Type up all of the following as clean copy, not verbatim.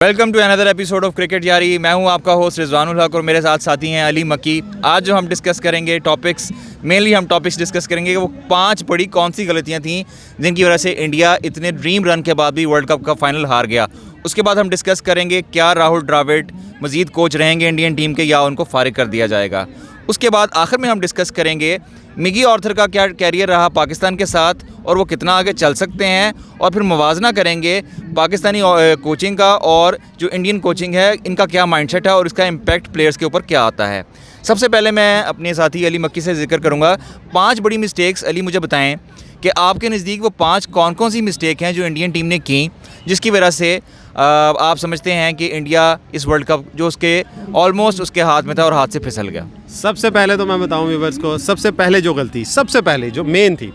Welcome to another episode of cricket Yaari. मैं हूं आपका होस्ट रिजवानुल हक और मेरे साथ साथी हैं अली मक्की। आज जो हम डिस्कस करेंगे टॉपिक्स डिस्कस करेंगे कि वो 5 बड़ी कौन सी गलतियां थीं जिनकी वजह से इंडिया इतने ड्रीम रन के बाद भी वर्ल्ड कप का फाइनल हार गया। उसके बाद हम डिस्कस करेंगे क्या राहुल द्रविड़ मज़ीद कोच रहेंगे इंडियन टीम के या उनको फारिग कर दिया जाएगा। उसके बाद आखिर में हम डिस्कस करेंगे मिगी आर्थर का क्या कैरियर रहा पाकिस्तान के साथ और वो कितना आगे चल सकते हैं, और फिर मुवाजना करेंगे पाकिस्तानी कोचिंग का और जो इंडियन कोचिंग है इनका क्या माइंडसेट है और इसका इम्पैक्ट प्लेयर्स के ऊपर क्या आता है। सबसे पहले मैं अपने साथी अली मक्की से जिक्र करूंगा 5 बड़ी मिस्टेक्स। अली मुझे बताएं कि आपके नज़दीक वो 5 कौन कौन सी मिस्टेक हैं जो इंडियन टीम ने की जिसकी वजह से आप समझते हैं कि इंडिया इस वर्ल्ड कप जो उसके ऑलमोस्ट उसके हाथ में था और हाथ से फिसल गया। सबसे पहले तो मैं बताऊं व्यूअर्स को, सबसे पहले जो गलती सबसे पहले जो मेन थी,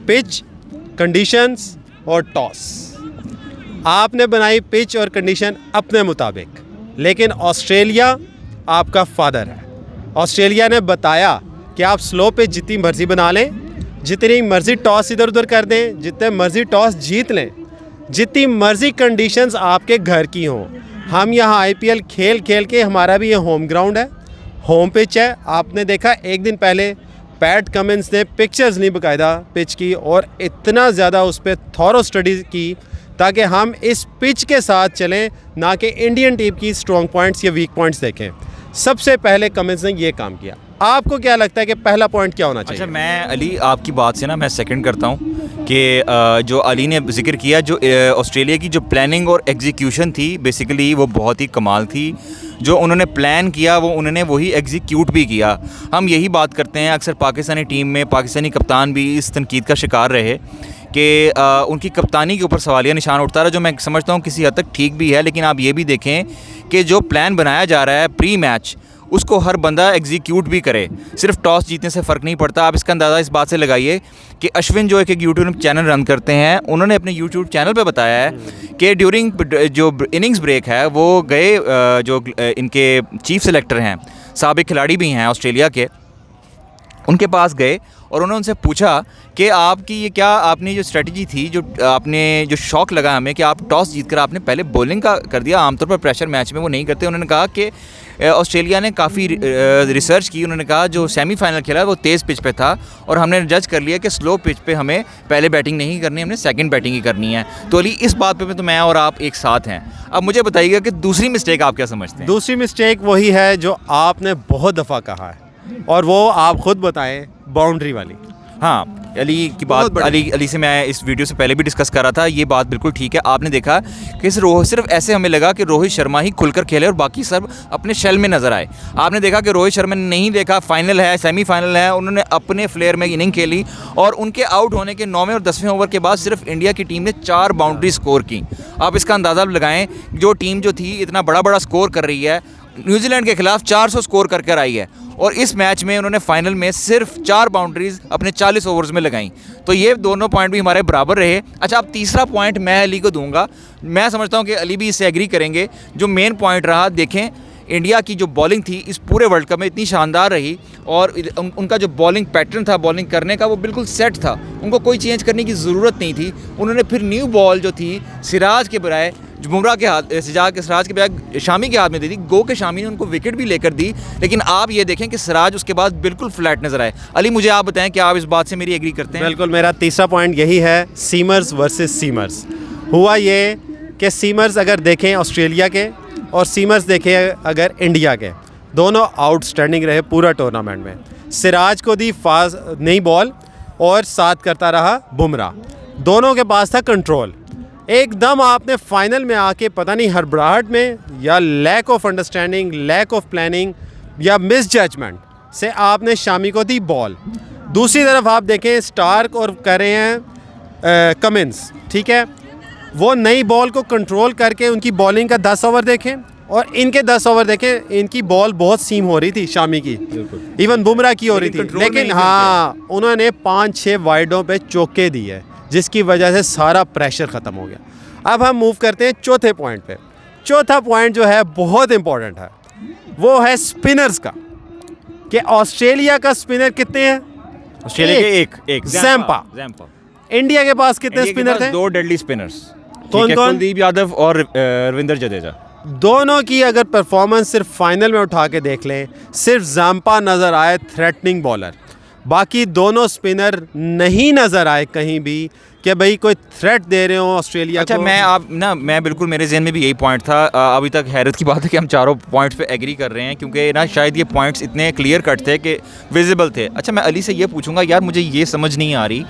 पिच, कंडीशंस और टॉस। आपने बनाई पिच और कंडीशन अपने मुताबिक, लेकिन ऑस्ट्रेलिया आपका फादर है। ऑस्ट्रेलिया ने बताया कि आप स्लो पिच जितनी मर्जी बना लें, जितनी मर्जी टॉस इधर उधर कर दें, जितने मर्जी टॉस जीत लें, जितनी मर्जी कंडीशंस आपके घर की हों। हम यहाँ आईपीएल खेल खेल के, हमारा भी ये होम ग्राउंड है, होम पिच है। आपने देखा एक दिन पहले पैट कमिंस ने पिक्चर्स नहीं बकायदा पिच की और इतना ज़्यादा उस पर थॉरो स्टडी की ताकि हम इस पिच के साथ चलें, ना कि इंडियन टीम की स्ट्रॉन्ग पॉइंट्स या वीक पॉइंट्स देखें। सबसे पहले कमिंस ने ये काम किया। आपको क्या लगता है कि पहला पॉइंट क्या होना चाहिए? अच्छा, मैं अली आपकी बात से मैं सेकंड करता हूँ कि जो अली ने जिक्र किया, जो ऑस्ट्रेलिया की जो प्लानिंग और एग्जीक्यूशन थी बेसिकली वो बहुत ही कमाल थी। जो उन्होंने प्लान किया वो उन्होंने वही एग्जीक्यूट भी किया। हम यही बात करते हैं अक्सर पाकिस्तानी टीम में, पाकिस्तानी कप्तान भी इस तनकीद का शिकार रहे कि उनकी कप्तानी के ऊपर सवालिया निशान उठता रहा, जो मैं समझता हूँ किसी हद तक ठीक भी है। लेकिन आप ये भी देखें कि जो प्लान बनाया जा रहा है प्री मैच, उसको हर बंदा एग्जीक्यूट भी करे। सिर्फ टॉस जीतने से फ़र्क नहीं पड़ता। आप इसका अंदाज़ा इस बात से लगाइए कि अश्विन जो एक यूट्यूब चैनल रन करते हैं, उन्होंने अपने यूट्यूब चैनल पे बताया है कि ड्यूरिंग जो इनिंग्स ब्रेक है वो गए, जो इनके चीफ सेलेक्टर हैं, साबिक खिलाड़ी भी हैं ऑस्ट्रेलिया के, उनके पास गए और उन्होंने उनसे पूछा कि आपकी ये क्या आपने जो स्ट्रेटजी थी, जो आपने जो शौक लगा हमें कि आप टॉस जीतकर आपने पहले बॉलिंग का कर दिया, आमतौर पर प्रेशर मैच में वो नहीं करते। उन्होंने कहा कि ऑस्ट्रेलिया ने काफ़ी रिसर्च की। उन्होंने कहा जो सेमीफाइनल खेला वो तेज़ पिच पे था और हमने जज कर लिया कि स्लो पिच पे हमें पहले बैटिंग नहीं करनी, हमने सेकंड बैटिंग ही करनी है। तो अली इस बात पे तो मैं और आप एक साथ हैं। अब मुझे बताइएगा कि दूसरी मिस्टेक आप क्या समझते हैं? दूसरी मिस्टेक वही है जो आपने बहुत दफ़ा कहा है और वो आप खुद बताएं, बाउंड्री वाली। हाँ, अली की बात अली से मैं इस वीडियो से पहले भी डिस्कस कर रहा था। ये बात बिल्कुल ठीक है। आपने देखा कि सिर्फ ऐसे हमें लगा कि रोहित शर्मा ही खुलकर खेले और बाकी सब अपने शेल में नज़र आए। आपने देखा कि रोहित शर्मा ने नहीं देखा फाइनल है, सेमीफाइनल है, उन्होंने अपने फ्लेयर में इनिंग खेली और उनके आउट होने के 9वें और 10वें ओवर के बाद सिर्फ इंडिया की टीम ने 4 बाउंड्री स्कोर की। आप इसका अंदाज़ा लगाएं, जो टीम जो थी इतना बड़ा स्कोर कर रही है, न्यूजीलैंड के खिलाफ 400 स्कोर कर आई है और इस मैच में उन्होंने फाइनल में सिर्फ 4 बाउंड्रीज अपने 40 ओवर्स में लगाई। तो ये दोनों पॉइंट भी हमारे बराबर रहे। अच्छा, अब तीसरा पॉइंट मैं अली को दूंगा। मैं समझता हूँ कि अली भी इससे एग्री करेंगे। जो मेन पॉइंट रहा, देखें इंडिया की जो बॉलिंग थी इस पूरे वर्ल्ड कप में इतनी शानदार रही और उनका जो बॉलिंग पैटर्न था बॉलिंग करने का वो बिल्कुल सेट था, उनको कोई चेंज करने की ज़रूरत नहीं थी। उन्होंने फिर न्यू बॉल जो थी सिराज के बजाय बुमराह के हाथ, सिराज के बजाय शामी के हाथ में दी थी। गो के शामी ने उनको विकेट भी लेकर दी, लेकिन आप ये देखें कि सिराज उसके बाद बिल्कुल फ्लैट नजर आए। अली मुझे आप बताएं कि आप इस बात से मेरी एग्री करते हैं? बिल्कुल, मेरा तीसरा पॉइंट यही है, सीमर्स वर्सेस सीमर्स। हुआ ये कि सीमर्स अगर देखें ऑस्ट्रेलिया के और सीमर्स देखें अगर इंडिया के, दोनों आउटस्टैंडिंग रहे पूरा टूर्नामेंट में। सिराज को दी फास्ट नई बॉल और साथ करता रहा बुमराह, दोनों के पास था कंट्रोल। एकदम आपने फाइनल में आके पता नहीं हड़बड़ाहट में या lack of understanding, lack of planning या मिस जजमेंट से आपने शामी को दी बॉल। दूसरी तरफ आप देखें स्टार्क और कर रहे हैं कमिंस, ठीक है, वो नई बॉल को कंट्रोल करके उनकी बॉलिंग का 10 ओवर देखें और इनके 10 ओवर देखें, इनकी बॉल बहुत सीम हो रही थी शामी की, इवन बुमराह की हो रही थी, लेकिन हाँ उन्होंने 5-6 वाइडों पे चौके दिए जिसकी वजह से सारा प्रेशर ख़त्म हो गया। अब हम मूव करते हैं चौथे पॉइंट पे। चौथा पॉइंट जो है बहुत इंपॉर्टेंट है, वो है स्पिनर्स का, कि ऑस्ट्रेलिया का स्पिनर कितने हैं? ऑस्ट्रेलिया के एक ज़ैम्पा। इंडिया के पास कितने स्पिनर थे? 2 डेडली स्पिनर्स। कौन कौन? कुलदीप यादव और रविंद्र जडेजा। दोनों की अगर परफॉर्मेंस सिर्फ फाइनल में उठा के देख लें, सिर्फ जाम्पा नज़र आए थ्रेटनिंग बॉलर, बाकी दोनों स्पिनर नहीं नज़र आए कहीं भी कि भाई कोई थ्रेट दे रहे हो ऑस्ट्रेलिया अच्छा को। मैं बिल्कुल, मेरे जहन में भी यही पॉइंट था। अभी तक हैरत की बात है कि हम चारों पॉइंट्स पे एग्री कर रहे हैं, क्योंकि ना शायद ये पॉइंट्स इतने क्लियर कट थे कि विजिबल थे। अच्छा, मैं अली से ये पूछूंगा यार, मुझे ये समझ नहीं आ रही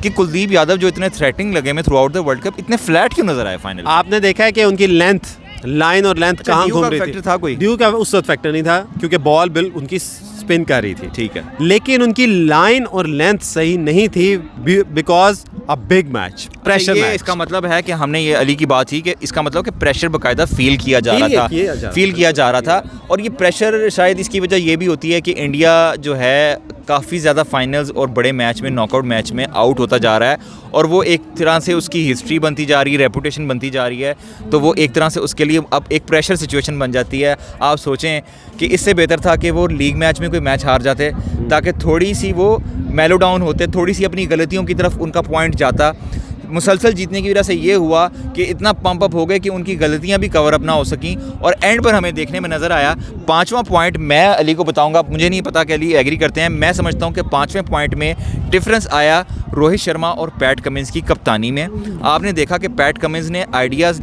कि कुलदीप यादव जो इतने थ्रेटिंग लगे में through out the world cup, इतने फ्लैट क्यों नजर आए फाइनल? आपने देखा है कि उनकी लेंथ, लाइन और लेंथ कहाँ ड्यू घूम का रही फैक्टर थी? था कोई? ड्यू का उस वक्त फैक्टर नहीं था, क्योंकि बॉल बिल उनकी स्पिन कर रही थी। ठीक है, लेकिन उनकी लाइन और लेंथ सही नहीं थी, because a big match, pressure ये मैच। इसका मतलब है कि हमने ये अली की बात थी कि इसका मतलब कि प्रेशर बाकायदा फील किया जा Feel रहा किया था, फील किया जा रहा था। और ये प्रेशर शायद इसकी वजह ये भी होती है कि इंडिया जो है काफ़ी ज़्यादा फाइनल्स और बड़े मैच में, नॉकआउट मैच में आउट होता जा रहा है, और वो एक तरह से उसकी हिस्ट्री बनती जा रही है, रेपुटेशन बनती जा रही है, तो वो एक तरह से उसके लिए अब एक प्रेशर सिचुएशन बन जाती है। आप सोचें कि इससे बेहतर था कि वो लीग मैच में कोई मैच हार जाते, ताकि थोड़ी सी वो मेलो डाउन होते, थोड़ी सी अपनी गलतियों की तरफ उनका पॉइंट जाता। मुसलसल जीतने की वजह से ये हुआ कि इतना पंप अप हो गए कि उनकी गलतियां भी कवर अप ना हो सकी, और एंड पर हमें देखने में नज़र आया 5वां पॉइंट। मैं अली को बताऊंगा, मुझे नहीं पता कि अली एग्री करते हैं, मैं समझता हूं कि 5वें पॉइंट में डिफरेंस आया रोहित शर्मा और पैट कमिंस की कप्तानी में। आपने देखा कि पैट कमिंस ने आइडियाज़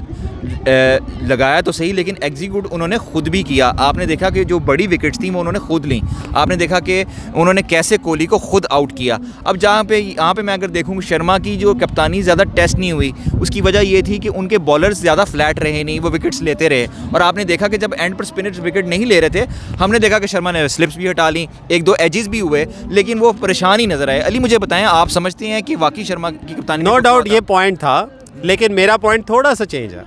लगाया तो सही, लेकिन एग्जीक्यूट उन्होंने खुद भी किया। आपने देखा कि जो बड़ी विकेट्स थी वो उन्होंने खुद ली। आपने देखा कि उन्होंने कैसे कोहली को खुद आउट किया। अब यहाँ पे मैं अगर देखूँ, शर्मा की जो कप्तानी ज़्यादा टेस्ट नहीं हुई, उसकी वजह ये थी कि उनके बॉलर्स ज़्यादा फ्लैट रहे नहीं, वो विकेट्स लेते रहे। और आपने देखा कि जब एंड पर स्पिनर्स विकेट नहीं ले रहे थे, हमने देखा कि शर्मा ने स्लिप्स भी हटा ली, 1-2 एजेस भी हुए, लेकिन वो परेशान ही नजर आए। अली, मुझे बताएं, आप समझते हैं कि वाकई शर्मा की कप्तानी? नो डाउट ये पॉइंट था, लेकिन मेरा पॉइंट थोड़ा सा चेंज है।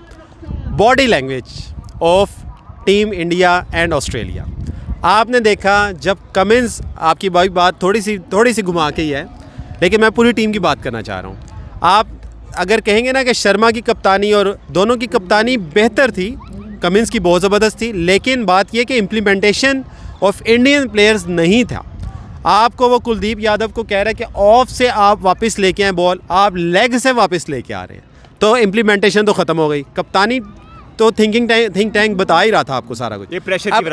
Body language of team India and Australia. आपने देखा जब कमिंस, आपकी बात थोड़ी सी घुमा के ही है, लेकिन मैं पूरी टीम की बात करना चाह रहा हूँ। आप अगर कहेंगे ना कि शर्मा की कप्तानी और दोनों की कप्तानी बेहतर थी, कमिंस की बहुत ज़बरदस्त थी, लेकिन बात यह कि इम्प्लीमेंटेशन ऑफ इंडियन प्लेयर्स नहीं था। आपको वो कुलदीप यादव को कह रहा है कि ऑफ से आप वापस लेके आए बॉल, आप लेग से वापस लेके आ रहे हैं, तो इम्प्लीमेंटेशन तो ख़त्म हो गई। कप्तानी तो थिंक टैंक बता ही रहा था आपको सारा कुछ, ये प्रेशर की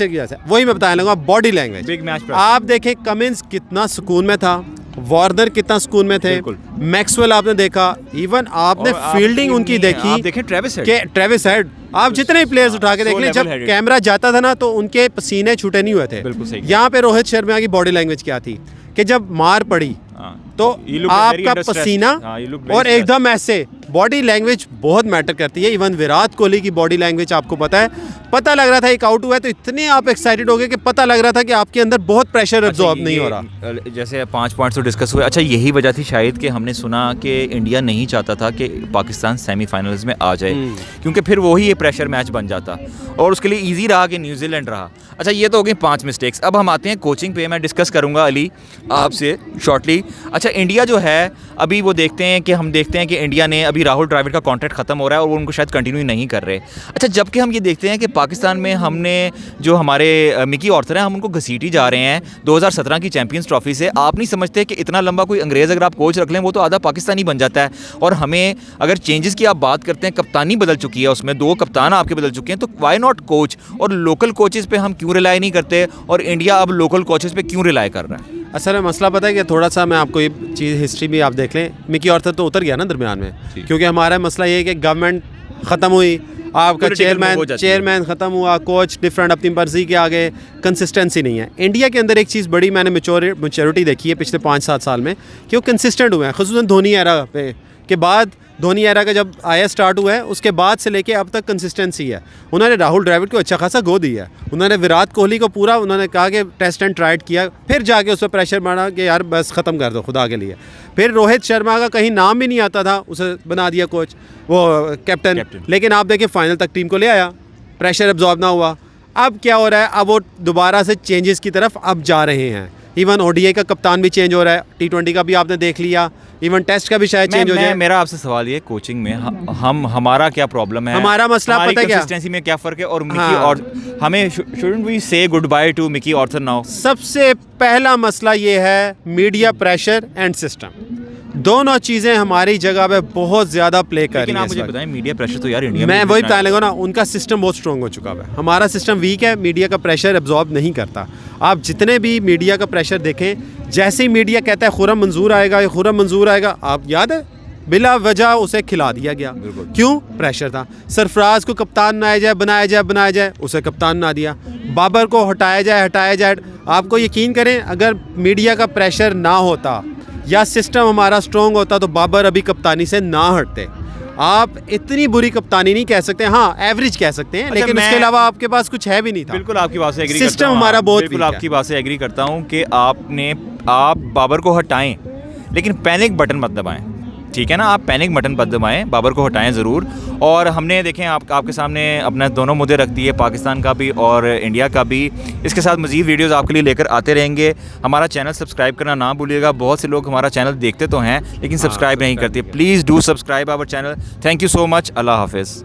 वजह से, वही मैं बताने लगा। बॉडी लैंग्वेज, बिग मैच, आप देखें कमिंस कितना सुकून में था, वार्नर कितना सुकून में थे, मैक्सवेल आपने देखा, इवन आपने फील्डिंग उनकी देखी, आप देखें ट्रेविस हेड, आप जितने प्लेयर्स उठा के देख लें, जब कैमरा जाता था ना तो उनके पसीने छूटे नहीं हुए थे। यहाँ पे रोहित शर्मा की बॉडी लैंग्वेज क्या थी कि जब मार पड़ी तो आपका पसीना और एकदम ऐसे बॉडी लैंग्वेज बहुत मैटर करती है। इवन विराट कोहली की बॉडी लैंग्वेज आपको पता है, पता लग रहा था एक आउट हुआ है तो इतने आप एक्साइटेड हो गए कि पता लग रहा था कि आपके अंदर बहुत प्रेशर एब्जॉर्ब नहीं हो रहा। जैसे 5 पॉइंट्स तो डिस्कस हुए। अच्छा, यही वजह थी शायद कि हमने सुना कि इंडिया नहीं चाहता था कि पाकिस्तान सेमीफाइनल्स में आ जाए, क्योंकि फिर वही ये प्रेशर मैच बन जाता, और उसके लिए ईजी रहा कि न्यूजीलैंड रहा। अच्छा, ये तो हो गई 5 मिस्टेक्स। अब हम आते हैं कोचिंग पे, मैं डिस्कस करूंगा अली आपसे शॉर्टली। अच्छा, इंडिया जो है अभी वो देखते हैं कि इंडिया ने अभी राहुल द्रविड़ का कॉन्ट्रैक्ट खत्म हो रहा है और वो उनको शायद कंटिन्यू नहीं कर रहे। अच्छा, जबकि हम ये देखते हैं कि पाकिस्तान में हमने जो हमारे मिकी ऑर्थर हैं, हम उनको घसीटी जा रहे हैं 2017 की चैंपियंस ट्रॉफी से। आप नहीं समझते कि इतना लंबा कोई अंग्रेज़ अगर आप कोच रख लें, वो तो आधा पाकिस्तानी बन जाता है। और हमें अगर चेंजेस की आप बात करते हैं, कप्तानी बदल चुकी है, उसमें 2 कप्तान आपके बदल चुके हैं, तो वाई नॉट कोच? और लोकल कोचेज़ पे हम क्यों रिलाई नहीं करते, और इंडिया अब लोकल कोचेज़ पे क्यों रिलाई कर रहा है? असल में मसला पता है कि थोड़ा सा मैं आपको ये चीज़ हिस्ट्री भी आप देख लें, मिकी ऑर्थर तो उतर गया ना दरमियान में, क्योंकि हमारा मसला ये है कि गवर्नमेंट ख़त्म हुई, आपका चेयरमैन ख़त्म हुआ, कोच डिफरेंट अपनी मर्जी के आगे, कंसिस्टेंसी नहीं है। इंडिया के अंदर एक चीज़ बड़ी मैंने मैच्योरिटी देखी है पिछले 5-7 साल में कि वो कंसिस्टेंट हुए हैं, ख़ुसूसन धोनी एरा पे के बाद। धोनी एरा का जब आया स्टार्ट हुआ है, उसके बाद से लेके अब तक कंसिस्टेंसी है। उन्होंने राहुल द्रविड़ को अच्छा खासा गो दिया है, उन्होंने विराट कोहली को पूरा उन्होंने कहा कि टेस्ट एंड ट्राइड किया, फिर जाके उस पर प्रेशर मारा कि यार बस ख़त्म कर दो खुदा के लिए। फिर रोहित शर्मा का कहीं नाम भी नहीं आता था, उसे बना दिया कोच, वो कैप्टन। लेकिन आप देखिए फाइनल तक टीम को ले आया, प्रेशर एब्जॉर्ब ना हुआ। अब क्या हो रहा है, अब वो दोबारा से चेंजेस की तरफ अब जा रहे हैं। इवन ओडीआई का कप्तान भी चेंज हो रहा है, T20 का भी आपने देख लिया, इवन टेस्ट का भी शायद चेंज हो जाए। मेरा आपसे सवाल ये, कोचिंग में हमारा क्या प्रॉब्लम है? हमारा मसला पता है क्या, कंसिस्टेंसी में क्या फ़र्क है? और मिकी और हमें shouldn't we say good bye to Mickey Arthur now? सबसे पहला मसला ये है मीडिया प्रेशर एंड सिस्टम। दोनों चीज़ें हमारी जगह पे बहुत ज़्यादा प्ले कर रही लेकिन हैं आप इस मुझे वक्त। बताएं, मीडिया प्रेशर तो यार इंडिया में मैं भी वही इतना बताने लगा ना, उनका सिस्टम बहुत स्ट्रॉन्ग हो चुका है, हमारा सिस्टम वीक है, मीडिया का प्रेशर एब्जॉर्ब नहीं करता। आप जितने भी मीडिया का प्रेशर देखें, जैसे ही मीडिया कहता है खुर्रम मंजूर आएगा, ये खुर्रम मंजूर आएगा, आप याद है बिला वजह उसे खिला दिया गया। क्यों? प्रेशर था। सरफराज को कप्तान बनाया जाए, उसे कप्तान बना दिया। बाबर को हटाया जाए। आपको यकीन करें, अगर मीडिया का प्रेशर ना होता या सिस्टम हमारा स्ट्रॉन्ग होता तो बाबर अभी कप्तानी से ना हटते। आप इतनी बुरी कप्तानी नहीं कह सकते, हाँ एवरेज कह सकते हैं, लेकिन उसके अलावा आपके पास कुछ है भी नहीं था। बिल्कुल आपकी बात से एग्री सिस्टम करता हूं, हमारा बहुत बिल्कुल weak है। आपकी बात से एग्री करता हूं कि आप बाबर को हटाएं, लेकिन पैनिक बटन मत दबाएं, ठीक है ना। आप पैनिक बटन मत दबाएं, बाबर को हटाएं ज़रूर। और हमने देखें आपके सामने अपने दोनों मुद्दे रख दिए, पाकिस्तान का भी और इंडिया का भी। इसके साथ मज़ीद वीडियोज़ आपके लिए लेकर आते रहेंगे। हमारा चैनल सब्सक्राइब करना ना भूलिएगा। बहुत से लोग हमारा चैनल देखते तो हैं लेकिन सब्सक्राइब नहीं करते। Please do subscribe our channel. Thank you so much. अल्लाह हाफिज़।